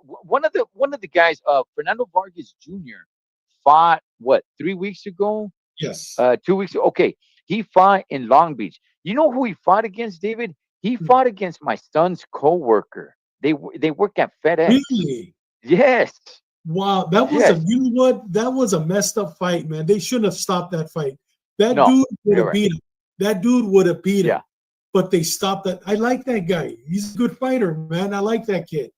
one of the guys, Fernando Vargas Jr. fought what 3 weeks ago, Yes. 2 weeks ago. Okay, he fought in Long Beach. You know who he fought against, David? He fought against my son's coworker. They work at FedEx. Really? Yes, Wow. That was a yes. you know what? That was a messed up fight, man. They shouldn't have stopped that fight. That No, dude would you're have right. beat him. That dude would have beat him. Yeah. But they stopped that. I like that guy. He's a good fighter, man. I like that kid.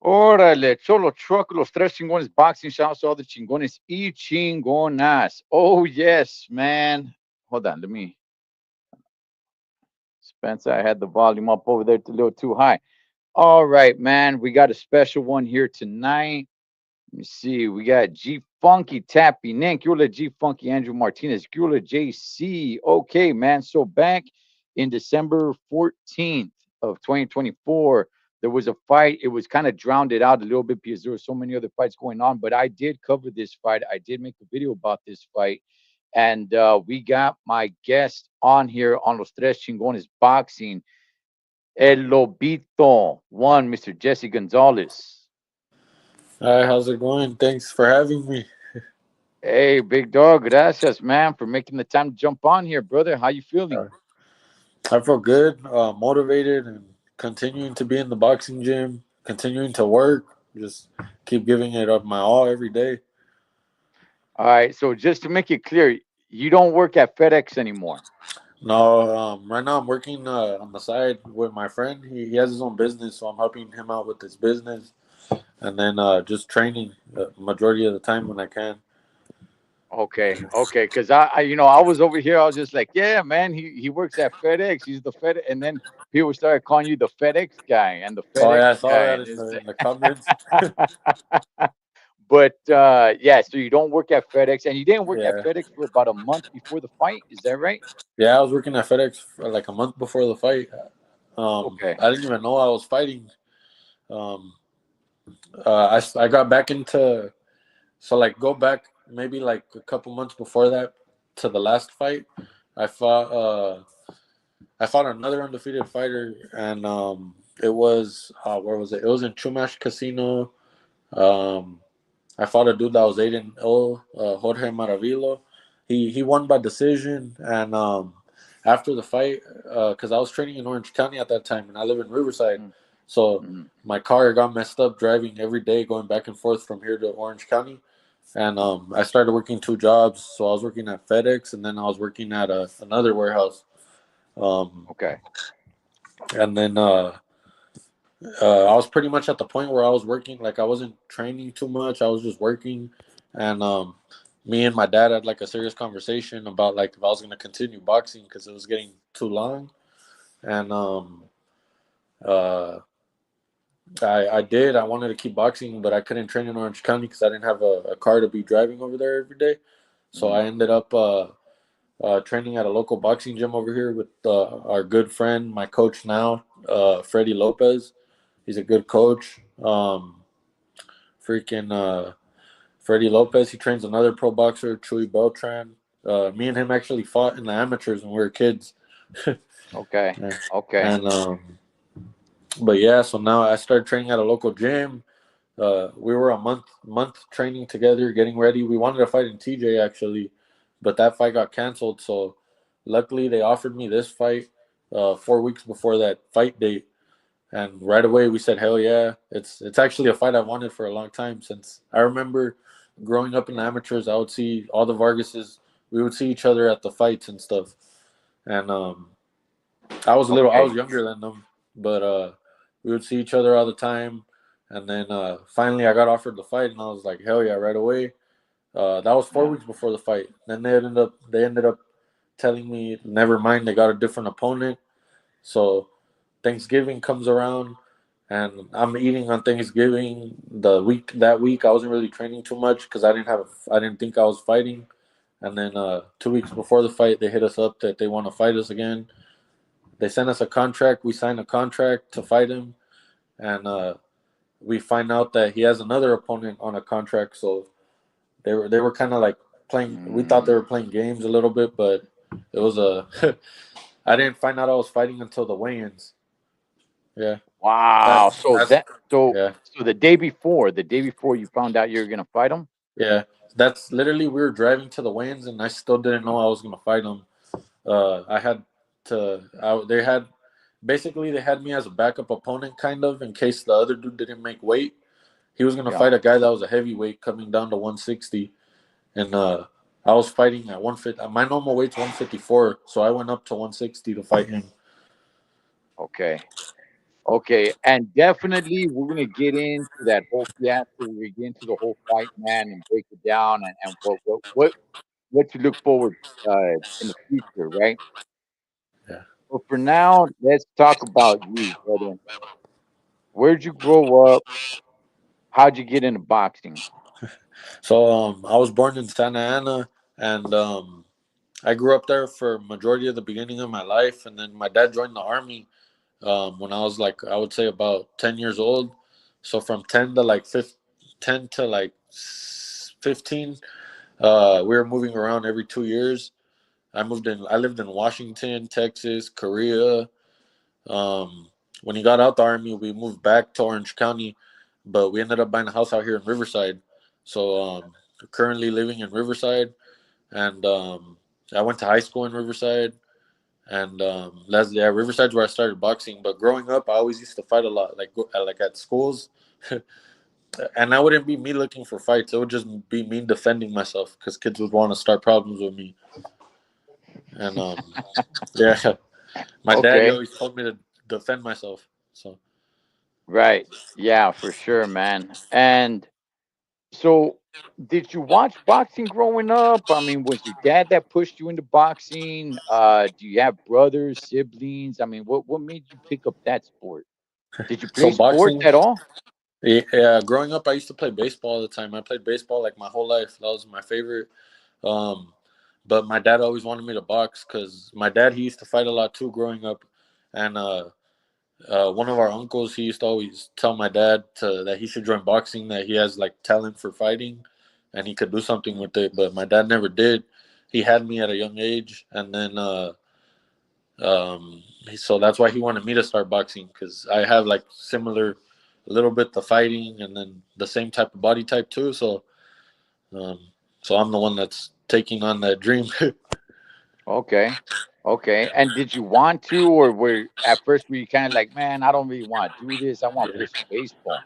Órale, Cholo Truck, los tres chingones boxing. Shout out to all the chingones y chingonas. Oh yes, man. Hold on, let me. Spencer, I had the volume up over there a little too high. All right, man. We got a special one here tonight. Let me see. We got G Funky Tappy Nink. You're G Funky Andrew Martinez. You're JC. Okay, man. So back in December 14th of 2024, there was a fight. It was kind of drowned it out a little bit because there were so many other fights going on. But I did cover this fight. I did make a video about this fight. And we got my guest on here on Los Tres Chingones Boxing, El Lobito, one, Mr. Jesse Gonzales. Hi, how's it going? Thanks for having me. Hey, big dog, gracias, man, for making the time to jump on here, brother. How you feeling? Uh, I feel good, motivated, and continuing to be in the boxing gym, continuing to work, just keep giving it up my all every day. All right, so just to make it clear, you don't work at FedEx anymore. No, right now I'm working on the side with my friend. He has his own business, so I'm helping him out with his business, and then just training the majority of the time when I can. Okay, okay, because I was over here. I was just like, yeah, man, he works at FedEx. He's the Fed, and then people started calling you the FedEx guy and the Oh FedEx yeah, I saw guy, that and it's in the comments. but yeah, so you don't work at FedEx, and you didn't work at Yeah, FedEx for about a month before the fight. Is that right? yeah, I was working at FedEx for like a month before the fight. Okay. I didn't even know I was fighting. Um, I got back into so like go back maybe like a couple months before that to the last fight. I fought I fought another undefeated fighter and it was where was it? It was in Chumash Casino. Um, I fought a dude that was 8-0, Jorge Maravilo. He won by decision and after the fight because I was training in Orange County at that time and I live in Riverside. So Mm-hmm. my car got messed up driving every day going back and forth from here to Orange County. And I started working two jobs. So I was working at FedEx and then I was working at another warehouse. Um, Okay. and then I was pretty much at the point where I was working, like I wasn't training too much. I was just working. And me and my dad had like a serious conversation about like if I was going to continue boxing because it was getting too long. And uh, I did. I wanted to keep boxing, but I couldn't train in Orange County because I didn't have a car to be driving over there every day. So Mm-hmm. I ended up training at a local boxing gym over here with our good friend, my coach now, Freddie Lopez. He's a good coach. Freaking Freddie Lopez. He trains another pro boxer, Chuy Beltran. Me and him actually fought in the amateurs when we were kids. Okay. Yeah. Okay. And but yeah, so now I started training at a local gym. We were a month training together, getting ready. We wanted to fight in TJ actually, but that fight got canceled. So luckily they offered me this fight 4 weeks before that fight date, and right away we said hell yeah. It's actually a fight I wanted for a long time since I remember growing up in the amateurs. I would see all the Vargases. We would see each other at the fights and stuff, and I was Okay. younger than them, but we would see each other all the time. And then finally, I got offered the fight, and I was like, "Hell yeah!" Right away. That was four Yeah. weeks before the fight. Then they ended up telling me, "Never mind, they got a different opponent." So Thanksgiving comes around, and I'm eating on Thanksgiving. That week, I wasn't really training too much because I didn't think I was fighting. And then 2 weeks before the fight, they hit us up that they want to fight us again. They sent us a contract. We signed a contract to fight him, and we find out that he has another opponent on a contract. So they were kind of like playing. We thought they Mm, were playing games a little bit, but it was a. I didn't find out I was fighting until the weigh-ins. Yeah. Wow. That's So that's that so yeah. so the day before you found out you were gonna fight him. Yeah, that's literally we were driving to the weigh-ins and I still didn't know I was gonna fight him. I had they had basically they had me as a backup opponent, kind of, in case the other dude didn't make weight. He was gonna Yeah. fight a guy that was a heavyweight coming down to 160, and I was fighting at 150. My normal weight's 154, so I went up to 160 to fight him. Okay. Okay. And definitely we're gonna get into that whole fiasco. We're gonna get into the whole fight, man, and break it down and what to look forward in the future, right? Yeah. But for now, let's talk about you, brother. Where'd you grow up? How'd you get into boxing? So I was born in Santa Ana, and I grew up there for majority of the beginning of my life, and then my dad joined the army when I was like I would say about 10 years old. So from 10 to like 15, we were moving around every 2 years. I lived in Washington, Texas, Korea. Um, when he got out the army, we moved back to Orange County, but we ended up buying a house out here in Riverside. So currently living in Riverside, and I went to high school in Riverside. And Riverside's where I started boxing. But growing up, I always used to fight a lot, like at schools, and that wouldn't be me looking for fights. It would just be me defending myself because kids would want to start problems with me. And yeah, my daddy Okay. always told me to defend myself. So Right. Yeah, for sure, man. And so, did you watch boxing growing up? I mean, was your dad that pushed you into boxing? Do you have brothers, siblings? I mean, what made you pick up that sport? Did you so play sports boxing. at all? Yeah, growing up, I used to play baseball all the time. I played baseball like my whole life. That was my favorite. Um, but my dad always wanted me to box because my dad he used to fight a lot too growing up, and one of our uncles he used to always tell my dad that he should join boxing, that he has like talent for fighting, and he could do something with it. But my dad never did. He had me at a young age, and then so that's why he wanted me to start boxing because I have like similar, a little bit the fighting, and then the same type of body type too. Um, so I'm the one that's taking on that dream. Okay. Okay. And did you want to, or were at first were you kind of like, man, I don't really want to do this. I want to play some baseball.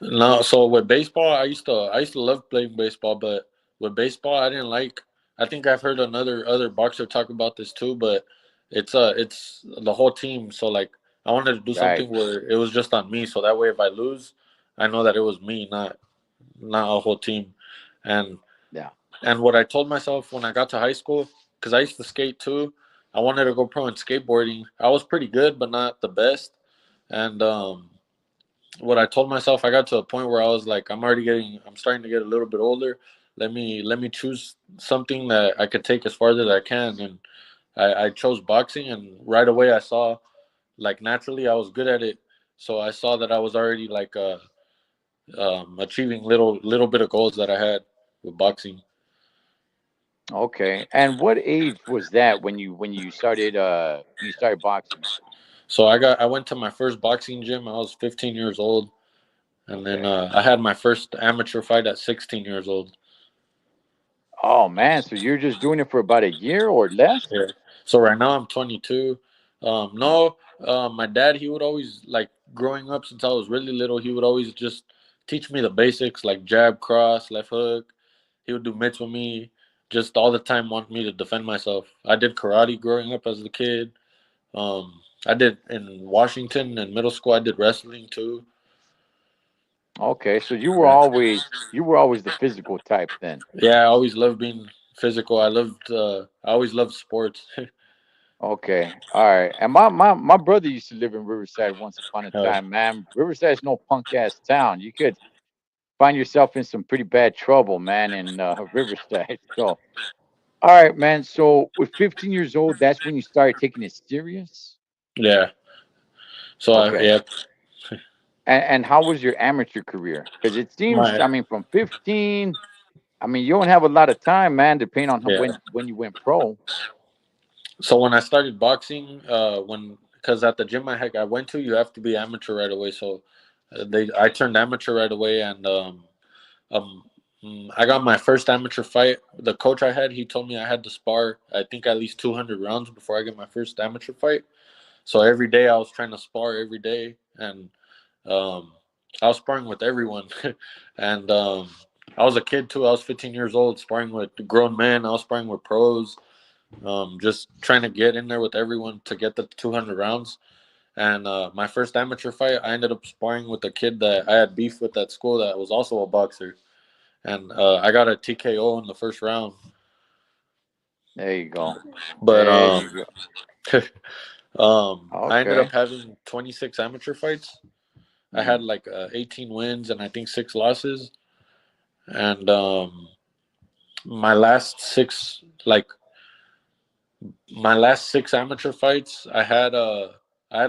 No, so with baseball, I used to love playing baseball, but with baseball, I didn't like. I think I've heard another other boxer talk about this too, but it's the whole team. So like, I wanted to do Right. something where it was just on me, so that way if I lose, I know that it was me, not a whole team. And Yeah. and what I told myself when I got to high school, because I used to skate too, I wanted to go pro in skateboarding. I was pretty good, but not the best. And what I told myself, I got to a point where I was like, I'm starting to get a little bit older. Let me choose something that I could take as far as I can, and I chose boxing, and right away I saw, like naturally, I was good at it, so I saw that I was already like achieving little bit of goals that I had with boxing. Okay. And what age was that when you started boxing? So I went to my first boxing gym. I was 15 years old, and then Okay. I had my first amateur fight at 16 years old. Oh man, so you're just doing it for about a year or less? Yeah. So right now I'm 22. Yeah. No, my dad he would always like growing up since I was really little. He would always just teach me the basics like jab, cross, left hook. He would do mitts with me. Just all the time want me to defend myself. I did karate growing up as a kid. I did in Washington in middle school. I did wrestling too. Okay, so Yeah, you were always the physical type then. yeah. I always loved being physical. I always loved sports. Okay. All right. And my brother used to live in Riverside once upon a uh, time, man. Riverside's no punk ass town. You could find yourself in some pretty bad trouble, man, in Riverside. So, all right, man. So, with 15 years old, that's when you started taking it serious? yeah. So Okay. yeah, And how was your amateur career? Because it seems, my I mean, from 15, I mean, you don't have a lot of time, man, depending on yeah. when you went pro. So when I started boxing, when because at the gym I went to, you have to be amateur right away. So I turned amateur right away, and um, I got my first amateur fight. The coach I had, he told me I had to spar, I think, at least 200 rounds before I get my first amateur fight. So every day I was trying to spar every day, and um, I was sparring with everyone, and I was a kid too. I was 15 years old, sparring with grown men. I was sparring with pros, just trying to get in there with everyone to get the 200 rounds. And my first amateur fight, I ended up sparring with a kid that I had beef with at school that was also a boxer, and I got a TKO in the first round. There you go. But There you go. I ended Okay. up having 26 amateur fights. I Mm. had like 18 wins and I think 6 losses. And my last six, like my last 6 amateur fights, I had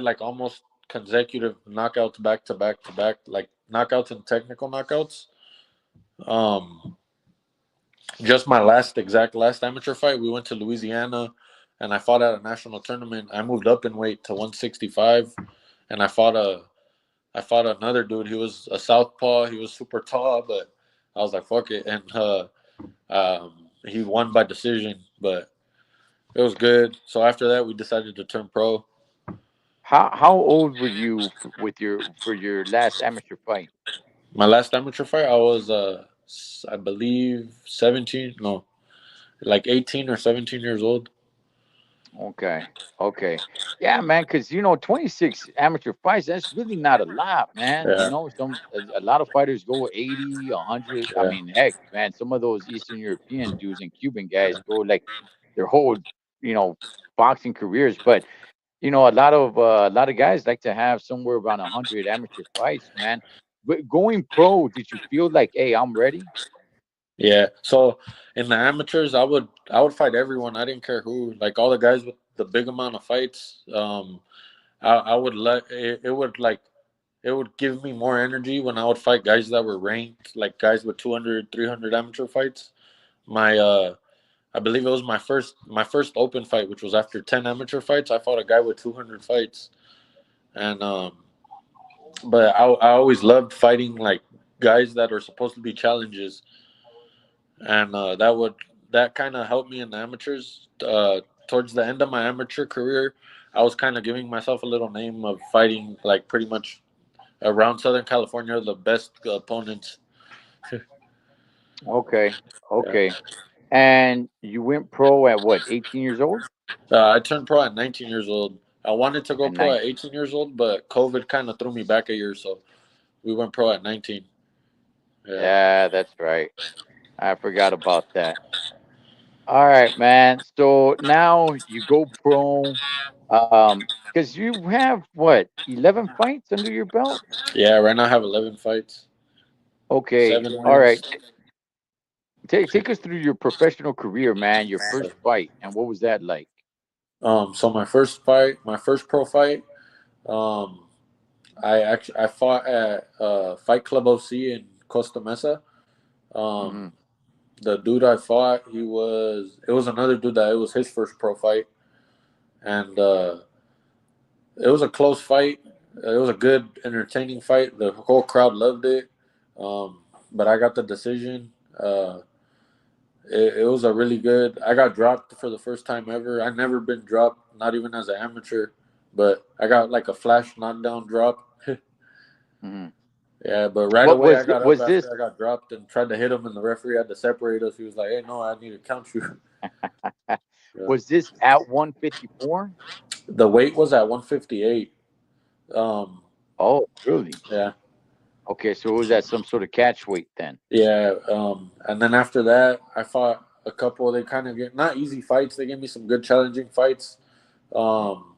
like almost consecutive knockouts back to back to back, like knockouts and technical knockouts. Um, just my last amateur fight, we went to Louisiana, and I fought at a national tournament. I moved up in weight to 165, and I fought another dude. He was a southpaw. He was super tall, but I was like, fuck it, and he won by decision, but it was good. So after that, we decided to turn pro. How old were you with your for your last amateur fight? My last amateur fight, I was I believe 17, no, like 18 or 17 years old. Okay. Okay. Yeah, man, because 26 amateur fights, that's really not a lot, man. Yeah, A lot of fighters go 80, 100. I yeah, mean, heck, man, some of those Eastern European dudes and Cuban guys go like their whole, you know, boxing careers. But a lot of guys like to have somewhere around 100 amateur fights, man. But going pro, did you feel like, hey, I'm ready? yeah. So in the amateurs, I would fight everyone. I didn't care who. Like all the guys with the big amount of fights. I would let it, it would like it would give me more energy when I would fight guys that were ranked, like guys with 200, 300 amateur fights. My I believe it was my first open fight, which was after 10 amateur fights. I fought a guy with 200 fights, and but I always loved fighting like guys that are supposed to be challenges, and that kind of helped me in the amateurs. Towards the end of my amateur career, I was kind of giving myself a little name of fighting like pretty much around Southern California the best opponents. Okay. Yeah. Okay. And you went pro at what, 18 years old? I turned pro at 19 years old. I wanted to go At pro at 19. 18 years old, but COVID kind of threw me back a year, so we went pro at 19. Yeah. Yeah, that's right. I forgot about that. All right, man. So now you go pro, because you have what, 11 fights under your belt? Yeah, right now I have 11 fights, Okay. 7 All wins. right. Take us through your professional career, man. Your first fight, and what was that like? So my first pro fight, um, I fought at Fight Club OC in Costa Mesa. Um, Hmm. the dude I fought, it was another dude that it was his first pro fight, and it was a close fight. It was a good, entertaining fight. The whole crowd loved it, but I got the decision. It was a really good. I got dropped for the first time ever. I never been dropped, not even as an amateur, but I got like a flash knockdown drop. Hmm. Yeah, but right What away I got up was this? after I got dropped and tried to hit him, and the referee had to separate us. He was like, "Hey, no, I need to count you." Yeah. Was this at 154? The weight was at 158. Um, Oh, really? yeah, Okay, so it was at some sort of catch weight then. yeah. And then after that, I fought a couple. They kind of get not easy fights. They gave me some good, challenging fights. Um,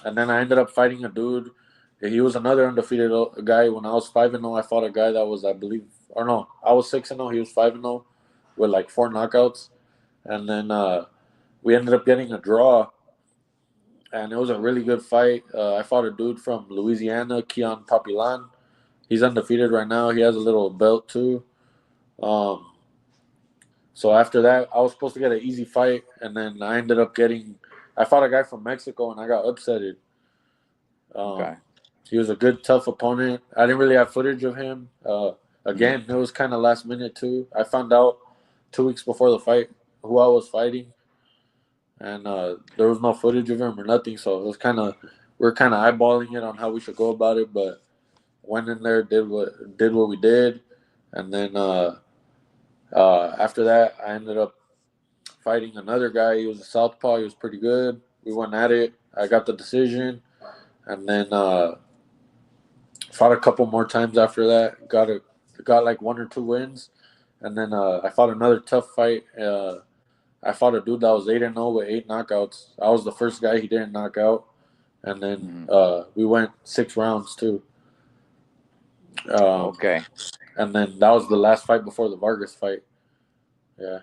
and then I ended up fighting a dude. He was another undefeated guy. When I was 5-0, I fought a guy that was, I believe, or no, I was 6-0. He was 5-0 with like 4 knockouts. And then we ended up getting a draw, and it was a really good fight. I fought a dude from Louisiana, Keon Papilan. He's undefeated right now. He has a little belt too. Um, so after that, I was supposed to get an easy fight, and then I ended up getting. I fought a guy from Mexico, and I got upsetted. Um, Okay. he was a good, tough opponent. I didn't really have footage of him. Mhm. Again, it was kind of last minute too. I found out 2 weeks before the fight who I was fighting, and there was no footage of him or nothing. So it was kind of we are kind of eyeballing it on how we should go about it. But went in there, did what we did, and then after that, I ended up fighting another guy. He was a southpaw. He was pretty good. We went at it. I got the decision, and then fought a couple more times after that. Got like 1 or 2 wins, and then I fought another tough fight. I fought a dude that was 8-0 with 8 knockouts. I was the first guy he didn't knock out, and then Mhm. we went 6 rounds too. Um, Okay. and then that was the last fight before the Vargas fight. Yeah,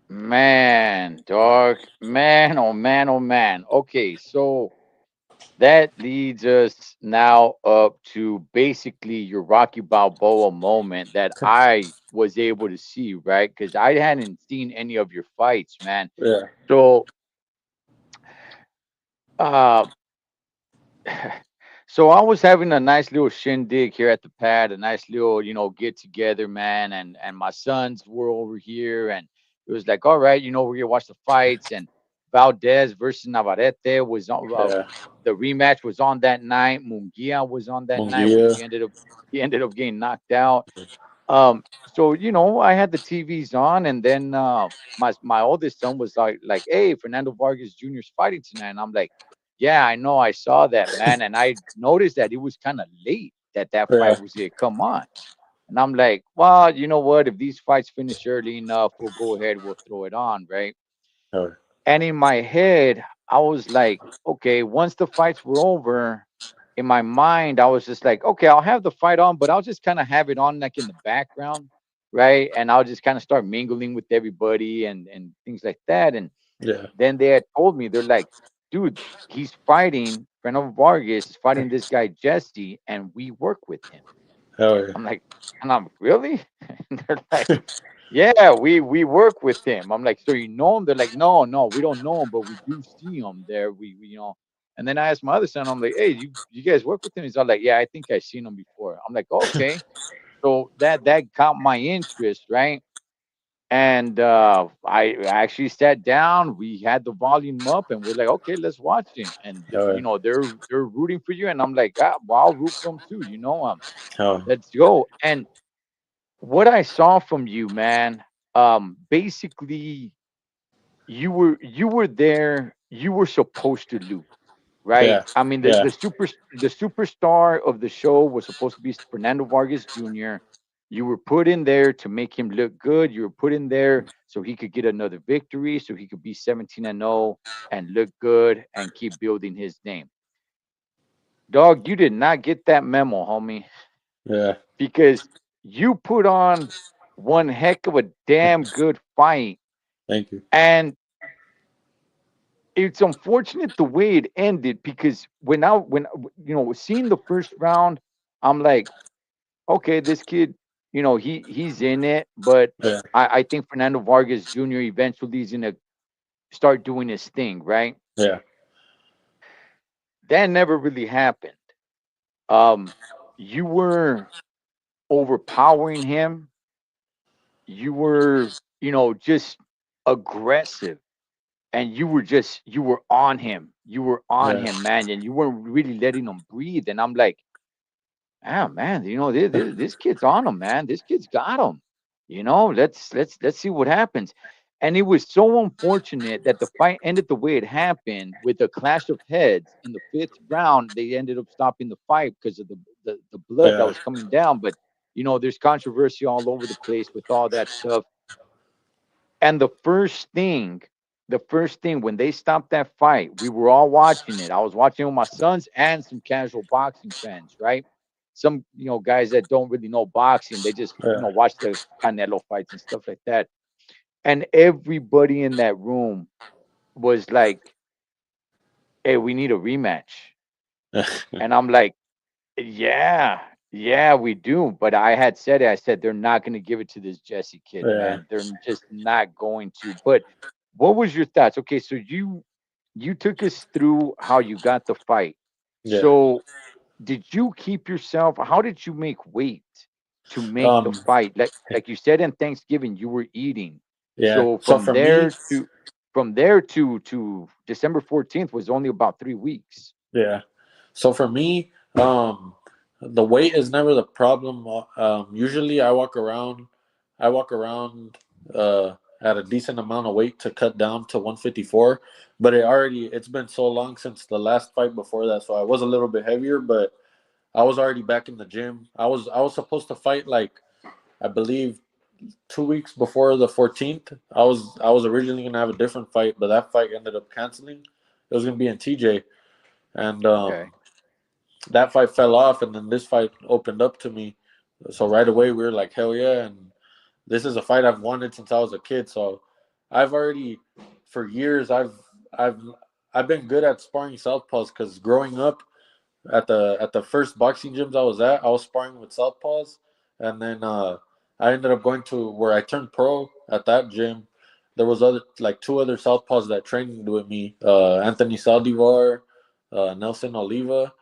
Man, dog. Man, oh man, oh man. Okay, so that leads us now up to basically your Rocky Balboa moment that I was able to see, right? Because I hadn't seen any of your fights, man. yeah, So, uh, so I was having a nice little shindig here at the pad, a nice little, get together, man. And my sons were over here, and it was like, all right, we're gonna watch the fights. And Valdez versus Navarrete was on. yeah. The rematch was on that night. Mungia was on that night, Munguia. which he ended up getting knocked out. So I had the TVs on, and then my oldest son was like, "Hey, Fernando Vargas Jr. is fighting tonight," and I'm like, "Yeah, I know, I saw that, man," and I noticed that it was kind of late that Yeah, fight was gonna come on, and I'm like, "Well, you know what? If these fights finish early enough, we'll go ahead, we'll throw it on, right?" yeah, And in my head, I was like, okay, once the fights were over, in my mind, I was just like, okay, I'll have the fight on, but I'll just kind of have it on like in the background, right? And I'll just kind of start mingling with everybody and things like that. And yeah. then they had told me, they're like, dude, he's fighting Fernando Vargas is fighting this guy Jesse, and we work with him. Hell yeah. I'm like, and I'm really? And they're like, yeah, we work with him. I'm like, so you know him? They're like, no, no, we don't know him, but we do see him there. We. And then I asked my other son, I'm like, hey, you guys work with him? He's all like, yeah, I think I've seen him before. I'm like, okay. So that caught my interest, right? And I actually sat down. We had the volume up, and we're like, okay, let's watch it. And Hell yeah. they're rooting for you, and I'm like, well, I'll root for them too. Hell Let's go. And what I saw from you, man, basically you were there, you were supposed to lose, right? yeah. I mean, the Yeah. the super the superstar of the show was supposed to be Fernando Vargas Jr. You were put in there to make him look good. You were put in there so he could get another victory, so he could be 17-0 and look good and keep building his name. Dog, you did not get that memo, homie, Yeah. because you put on one heck of a damn good fight. Thank you. And it's unfortunate the way it ended because seeing the first round, I'm like, okay, this kid, he's in it, but Yeah. I think Fernando Vargas Jr. eventually is gonna start doing his thing, right? Yeah. That never really happened. Um, you were overpowering him. You were, just aggressive, and you were on him. You were on Yeah. him, man, and you weren't really letting him breathe. And I'm like, ah, man, this kid's on him, man. This kid's got him. Let's see what happens. And it was so unfortunate that the fight ended the way it happened with a clash of heads in the fifth round. They ended up stopping the fight because of the blood that Yeah. was coming down. But there's controversy all over the place with all that stuff. And the first thing when they stopped that fight, we were all watching it. I was watching with my sons and some casual boxing fans, right? Some, guys that don't really know boxing, they just, Yeah. watch the Canelo fights and stuff like that. And everybody in that room was like, hey, we need a rematch. And I'm like, yeah, yeah, we do. But I had said it. I said they're not going to give it to this Jesse kid, Yeah. man. They're just not going to. But what was your thoughts? Okay, so you took us through how you got the fight. Yeah. So did you keep yourself? How did you make weight to make the Um. fight? Like you said in Thanksgiving, you were eating. Yeah. So So for me, from there to December 14th was only about 3 weeks. yeah. So for me, the weight is never the problem. Usually I walk around at a decent amount of weight to cut down to 154. But it's been so long since the last fight before that, so I was a little bit heavier, but I was already back in the gym. I was supposed to fight like I believe 2 weeks before the 14th. I was originally gonna have a different fight, but that fight ended up canceling. It was gonna be in TJ, and Okay. that fight fell off, and then this fight opened up to me. So right away we were like, hell yeah! And this is a fight I've wanted since I was a kid. So I've already, for years, I've I've been good at sparring southpaws because growing up at the first boxing gyms I was at, I was sparring with southpaws, and then I ended up going to where I turned pro at that gym. There was other like two other southpaws that trained with me, Anthony Saldivar, Nelson Oliva.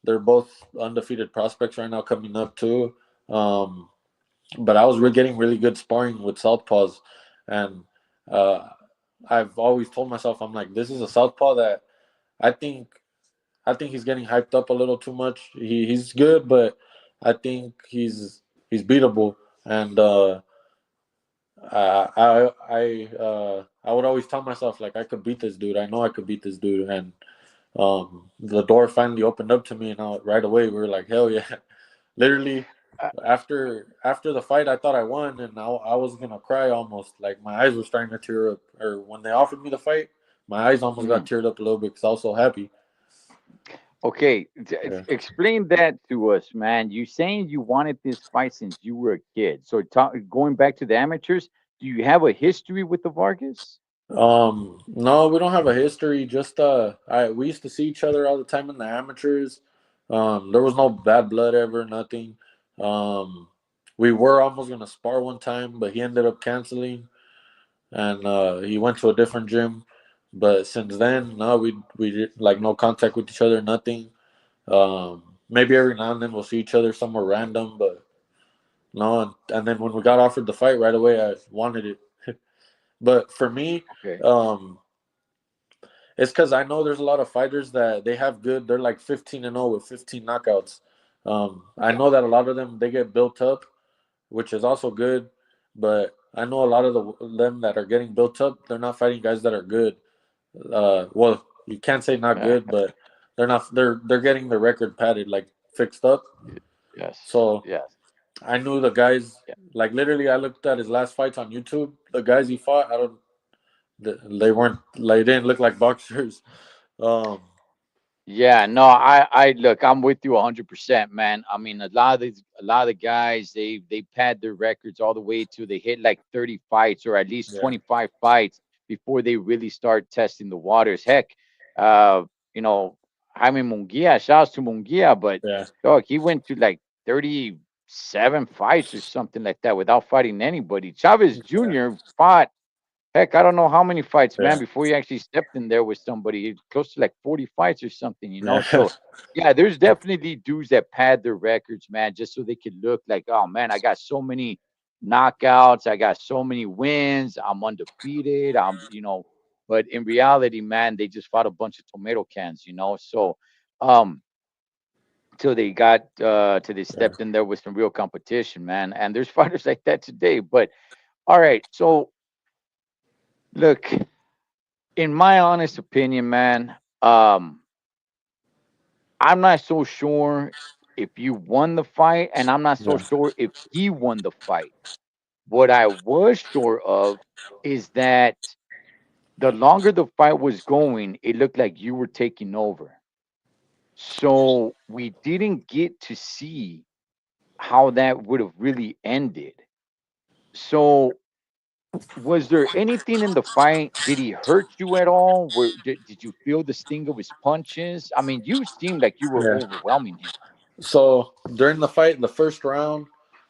They're both undefeated prospects right now coming up too. Um, but I was getting really good sparring with southpaws, and uh, I've always told myself, I'm like, this is a southpaw that I think I think he's getting hyped up a little too much. He's good, but I think he's beatable. And I would always tell myself like I could beat this dude. I know I could beat this dude. And the door finally opened up to me, and right away we were like, hell yeah! Literally Uh, after the fight, I thought I won, and I was gonna cry almost. Like my eyes were starting to tear up. Or when they offered me the fight, my eyes almost got mhm. teared up a little bit because I was so happy. Okay, Yeah. explain that to us, man. You saying you wanted this fight since you were a kid. So going back to the amateurs, do you have a history with the Vargas? No, we don't have a history. Just I we used to see each other all the time in the amateurs. There was no bad blood ever, nothing. Um, we were almost gonna spar one time, but he ended up canceling, and he went to a different gym. But since then, no, we did like no contact with each other, nothing. Maybe every now and then we'll see each other somewhere random, but no. And then when we got offered the fight right away, I wanted it. But for me, Okay. um, it's because I know there's a lot of fighters that they have good. They're like 15-0 with 15 knockouts. I Yeah. know that a lot of them they get built up, which is also good. But I know a lot of them that are getting built up. They're not fighting guys that are good. Well, you can't say not Yeah. good, but they're not. They're getting the record padded, like fixed up. Yes. So Yes. I knew the guys. Yeah. Like literally, I looked at his last fights on YouTube. The guys he fought, I don't. They weren't like they didn't look like boxers. Um, Yeah, no, I look, I'm with you 100%, man. I mean, a lot of the guys, they pad their records all the way to they hit like 30 fights or at least yeah. 25 fights before they really start testing the waters. Heck, uh, you know, Jaime Munguia, shouts to Munguia, but Yeah, dog, he went to like 37 fights or something like that without fighting anybody. Chavez yeah, Jr. fought. Heck, I don't know how many fights, man, yeah, before you actually stepped in there with somebody, close to like 40 fights or something, you know? yeah, So, yeah, there's definitely dudes that pad their records, man, just so they could look like, oh, man, I got so many knockouts. I got so many wins. I'm undefeated. But in reality, man, they just fought a bunch of tomato cans, you know? So, um, till they till they yeah, stepped in there with some real competition, man. And there's fighters like that today. But, all right. So, look, in my honest opinion, man, I'm not so sure if you won the fight, and I'm not so yeah, sure if he won the fight. What I was sure of is that the longer the fight was going, it looked like you were taking over. So we didn't get to see how that would have really ended. So was there anything in the fight? Did he hurt you at all? Did you feel the sting of his punches? I mean, you seemed like you were yeah. overwhelming him. So during the fight, the first round,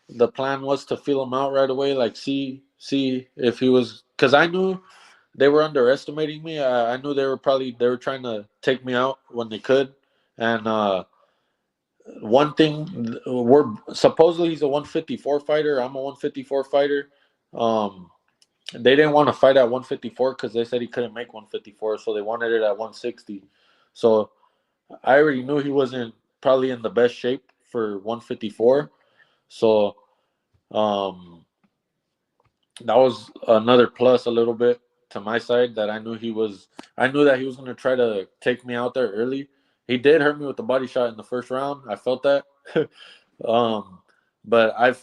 the plan was to feel him out right away, like see if he was, because I knew they were underestimating me. I knew they were trying to take me out when they could, And one thing, we're supposedly he's a 154 fighter. I'm a 154 fighter. Um, they didn't want to fight at 154 because they said he couldn't make 154, so they wanted it at 160. So I already knew he wasn't probably in the best shape for 154. So um, that was another plus a little bit to my side that I knew he was. I knew that he was going to try to take me out there early. He did hurt me with the body shot in the first round. I felt that, um, but I've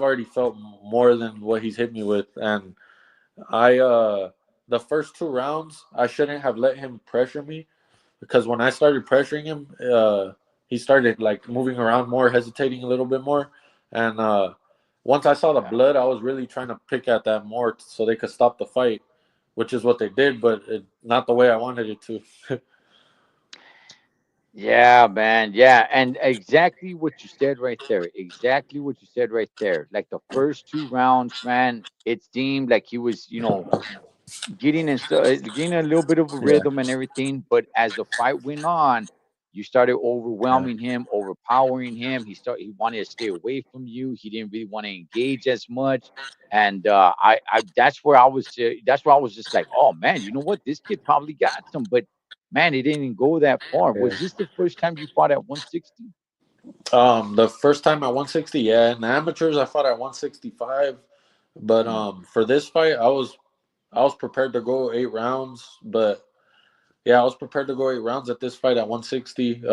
already felt more than what he's hit me with, and I the first two rounds I shouldn't have let him pressure me because when I started pressuring him, he started like moving around more, hesitating a little bit more, and once I saw the Yeah. blood, I was really trying to pick at that more so they could stop the fight, which is what they did, but not the way I wanted it to. Yeah, man. Yeah. And exactly what you said right there. Exactly what you said right there. Like the first two rounds, man, it seemed like he was, getting a little bit of a Yeah, rhythm and everything. But as the fight went on, you started yeah, overwhelming him, overpowering him. He wanted to stay away from you. He didn't really want to engage as much. And that's where I was just like, oh man, you know what? This kid probably got some, but man, it didn't go that far. yeah. Was this the first time you fought at 160? The first time at 160, yeah. In the amateurs, I fought at 165, but Mm, for this fight, I was prepared to go 8 rounds, but yeah, I was prepared to go 8 rounds at this fight at 160.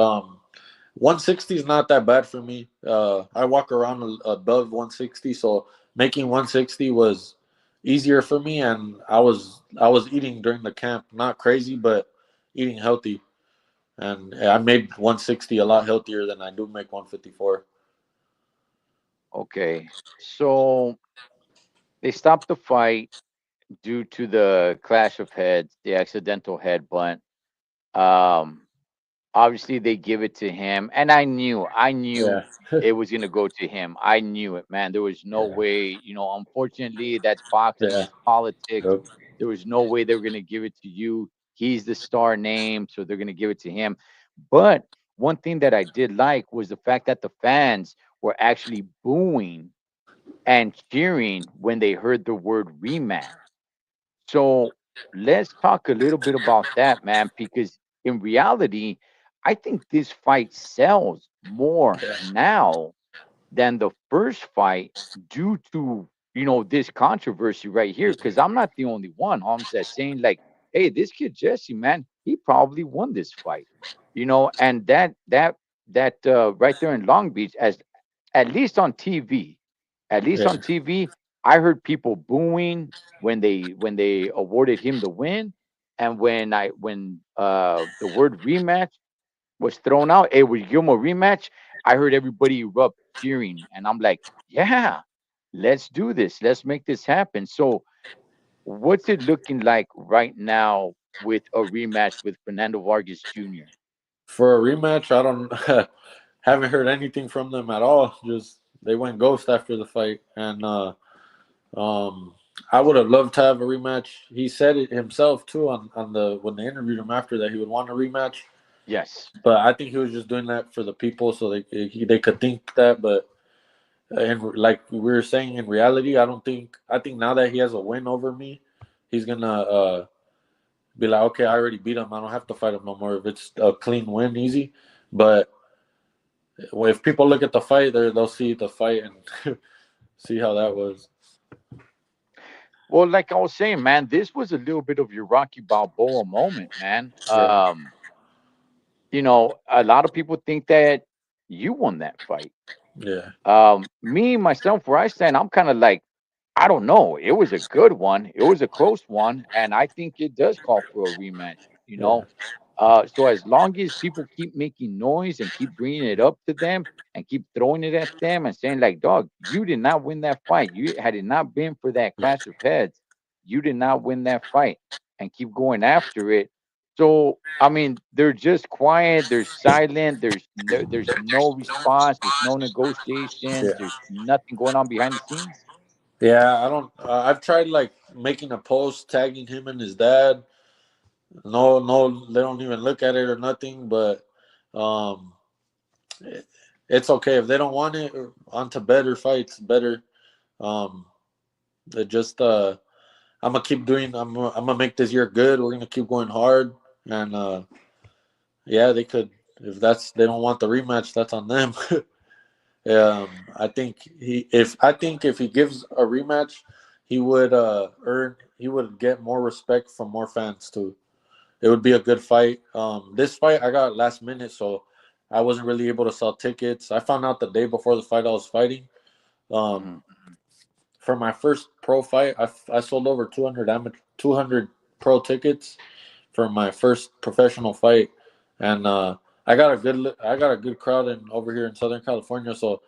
160 is not that bad for me. I walk around above 160, so making 160 was easier for me, and I was eating during the camp, not crazy, but eating healthy, and I made 160 a lot healthier than I do make 154. okay, so they stopped the fight due to the clash of heads, the accidental headbutt. Um, Obviously they give it to him, and I knew Yeah, it was gonna go to him. I knew it, man. There was no yeah, way, unfortunately, that's boxing, yeah, it's politics. yep. There was no way they were gonna give it to you. He's the star name, so they're gonna give it to him. But one thing that I did like was the fact that the fans were actually booing and cheering when they heard the word rematch. So let's talk a little bit about that, man, because in reality, I think this fight sells more Yeah, now than the first fight due to, this controversy right here. Because I'm not the only one, Holmes, that's saying, like, hey, this kid Jesse, man, he probably won this fight. And that right there in Long Beach, as at least on TV, at least yeah, on TV, I heard people booing when they awarded him the win, and when the word rematch was thrown out, hey, we give him a rematch. I heard everybody erupt cheering, and I'm like, yeah, let's do this, let's make this happen. So, what's it looking like right now with a rematch with Fernando Vargas Jr.? for a rematch, I don't haven't heard anything from them at all. Just they went ghost after the fight, and um, I would have loved to have a rematch. He said it himself too on the when they interviewed him after that he would want a rematch. Yes. But I think he was just doing that for the people so they could think that. But and like we were saying, in reality, I don't think. I think now that he has a win over me, he's gonna be like, okay, I already beat him. I don't have to fight him no more. If it's a clean win, easy. But if people look at the fight, they'll see the fight and see how that was. Well, like I was saying, man, this was a little bit of your Rocky Balboa moment, man. Yeah, A lot of people think that you won that fight. yeah, Me myself, where I stand, I'm kind of like, I don't know. It was a good one. It was a close one, and I think it does call for a rematch. You yeah, know, so as long as people keep making noise and keep bringing it up to them and keep throwing it at them and saying like, "Dog, you did not win that fight. You had it not been for that clash of heads, you did not win that fight," and keep going after it. So I mean, they're just quiet. They're silent. There's no response. There's no negotiations. yeah. There's nothing going on behind the scenes. Yeah, I don't. I've tried like making a post tagging him and his dad. No, no, they don't even look at it or nothing. But Um, it's okay if they don't want it. On to better fights, better. Um, it just I'm gonna keep doing. I'm gonna make this year good. We're gonna keep going hard, and yeah, they could. If that's they don't want the rematch, that's on them. I think if he gives a rematch, he would he would get more respect from more fans too. It would be a good fight. This fight I got last minute, so I wasn't really able to sell tickets. I found out the day before the fight I was fighting. Um, Mhm. for my first pro fight, I sold over 200 pro tickets for my first professional fight, and I got a good crowd in over here in Southern California, so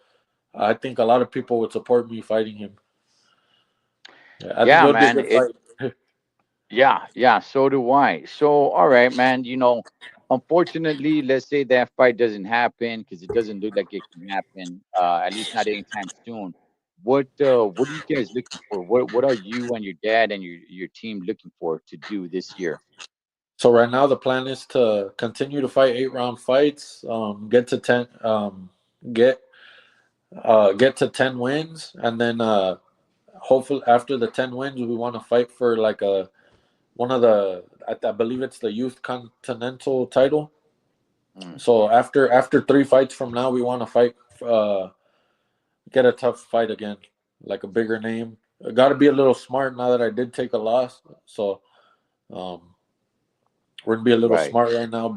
I think a lot of people would support me fighting him. Yeah, I think it Yeah, would be a man. good fight. Yeah, yeah, so do I. So, all right, man. Unfortunately, let's say that fight doesn't happen because it doesn't look like it can happen. At least not anytime soon. What are you guys looking for? What are you and your dad and your team looking for to do this year? So right now the plan is to continue to fight 8 round fights, get to 10, get get to 10 wins, and then hopefully after the 10 wins, we want to fight for like a one of the I believe it's the youth continental title. Mm, So after 3 fights from now, we want to fight, get a tough fight again, like a bigger name. Got to be a little smart now that I did take a loss. So um, we're gonna be a little right. smart right now,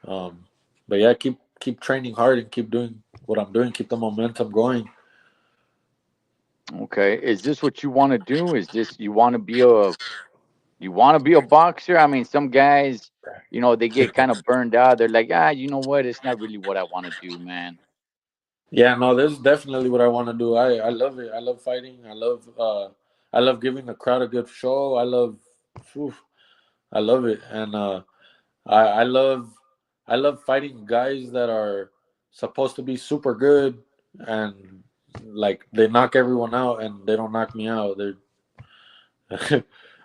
um, but yeah, keep training hard and keep doing what I'm doing. Keep the momentum going. Okay. Is this what you want to do? Is this you want to be a boxer? I mean, some guys, they get kind of burned out. They're like, you know what? It's not really what I want to do, man. Yeah, no, this is definitely what I want to do. I love it. I love fighting. I love giving the crowd a good show. Phew, I love it, and I I love I love fighting guys that are supposed to be super good, and like they knock everyone out and they don't knock me out. They're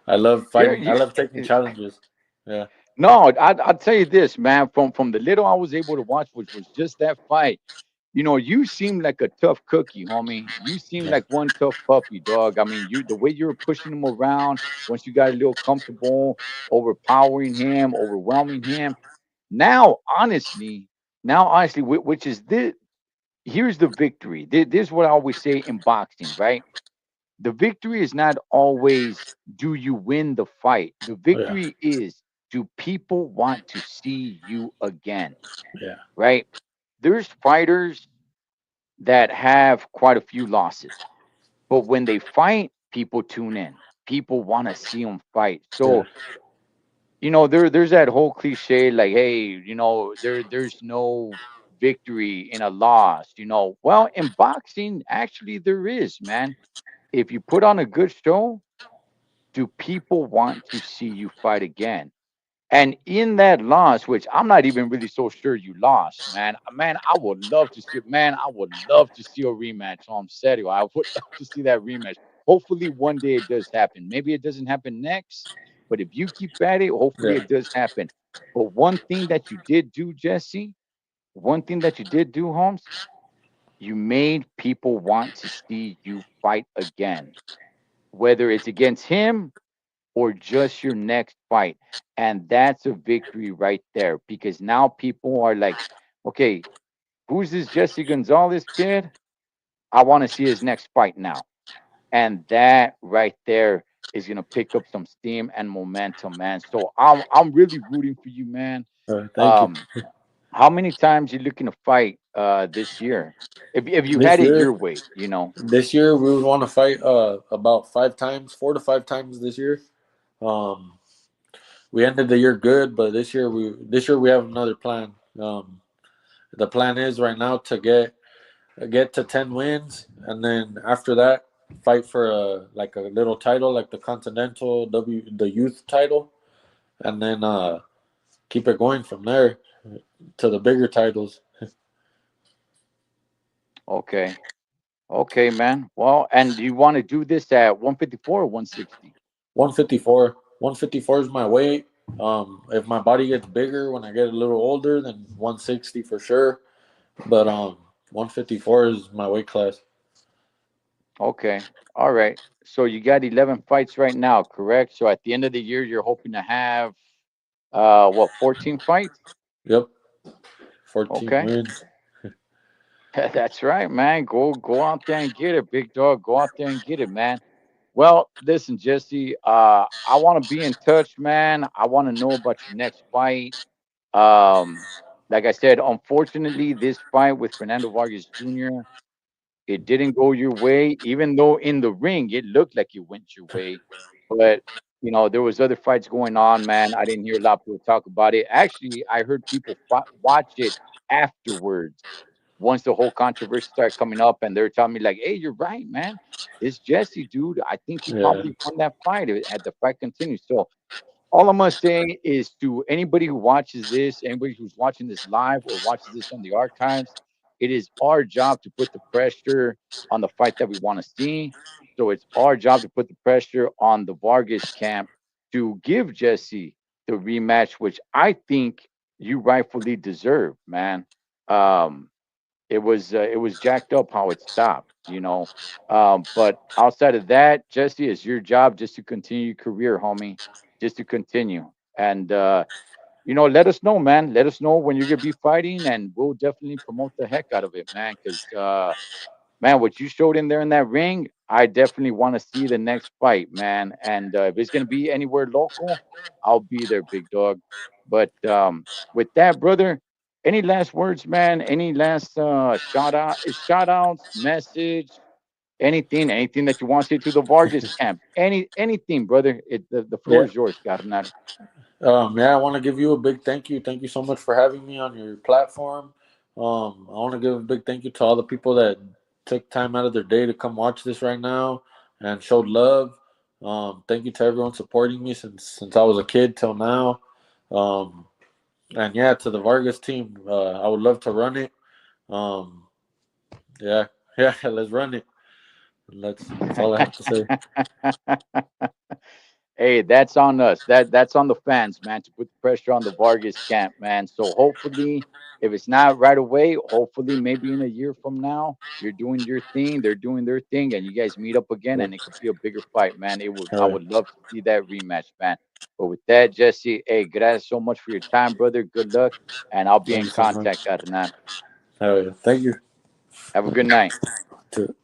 I love Yeah, fighting. I love taking challenges. Yeah, no, I'll tell you this, man. From the little I was able to watch, which was just that fight, you seem like a tough cookie, homie. You seem yeah, like one tough puppy, dog. I mean, the way you were pushing him around, once you got a little comfortable, overpowering him, overwhelming him. Now, honestly, which is this, here's the victory. This is what I always say in boxing, right? The victory is not always do you win the fight. The yeah, victory is do people want to see you again, yeah, right? There's fighters that have quite a few losses, but when they fight, people tune in. People want to see them fight. yeah, So, there's that whole cliche like, hey, there's no victory in a loss, Well, in boxing, actually there is, man. If you put on a good show, do people want to see you fight again? And in that loss, which I'm not even really so sure you lost, man, I would love to see, man, I would love to see a rematch on serio. I would love to see that rematch. Hopefully, one day it does happen. Maybe it doesn't happen next, but if you keep at it, hopefully yeah. it does happen. But one thing that you did do, Jesse, one thing that you did do, Holmes, you made people want to see you fight again, whether it's against him or just your next fight. And that's a victory right there because now people are like, okay, who's this Jesse Gonzalez kid? I want to see his next fight now. And that right there is gonna pick up some steam and momentum, man. So I'm really rooting for you, man. Thank you. Um, how many times you looking to fight this year? If you This had it year, your way. this year we would want to fight about 5 times, 4 to 5 times this year. Um, we ended the year good, but this year we have another plan. The plan is right now to get to 10 wins, and then after that, fight for a little title, like the Continental the youth title, and then keep it going from there to the bigger titles. Okay. Okay, man. Well, and you want to do this at 154 or 160? 154, 154 is my weight. If my body gets bigger when I get a little older, then 160 for sure. But 154 is my weight class. Okay. All right. So you got 11 fights right now, correct? So at the end of the year, you're hoping to have what, 14 fights? Yep, 14 Okay. wins. That's right, man. Go out there and get it, big dog. Go out there and get it, man. Well, listen, Jesse, I want to be in touch, man. I want to know about your next fight. Um, like I said, unfortunately, this fight with Fernando Vargas Jr., it didn't go your way, even though in the ring it looked like it went your way. But there was other fights going on, man. I didn't hear a lot of people talk about it. Actually, I heard people watch it afterwards once the whole controversy started coming up, and they're telling me like, "Hey, you're right, man. This Jesse dude, I think he Yeah, probably won that fight at the fight continues." So all I'm gonna say is to anybody who watches this, anybody who's watching this live or watches this on the archives, it is our job to put the pressure on the fight that we want to see. So it's our job to put the pressure on the Vargas camp to give Jesse the rematch, which I think you rightfully deserve, man. Um, it was jacked up how it stopped. But outside of that, Jesse, it's your job just to continue your career, homie, just to continue. And let us know, man. Let us know when you're gonna be fighting, and we'll definitely promote the heck out of it, man. Because man, what you showed in there in that ring, I definitely want to see the next fight, man. And if it's gonna be anywhere local, I'll be there, big dog. But with that, brother, any last words, man? Any last shout outs, message, anything that you want to say to the Vargas camp? Anything, brother. The floor yeah. is yours, carnal. Yeah, I want to give you a big thank you. Thank you so much for having me on your platform. I want to give a big thank you to all the people that took time out of their day to come watch this right now and showed love. Thank you to everyone supporting me since I was a kid till now. Um, and yeah, to the Vargas team, I would love to run it. Um, yeah, yeah, let's run it. That's all I have to say. Hey, that's on us. That's on the fans, man, to put the pressure on the Vargas camp, man. So hopefully, if it's not right away, hopefully maybe in a year from now, you're doing your thing, they're doing their thing, and you guys meet up again, Yeah, and it could be a bigger fight, man. I hell yeah. would love to see that rematch, man. But with that, Jesse, hey, gracias so much for your time, brother. Good luck, and I'll be Thank in you so much. contact, Carnal. Hell yeah. Thank you. Have a good night. Too.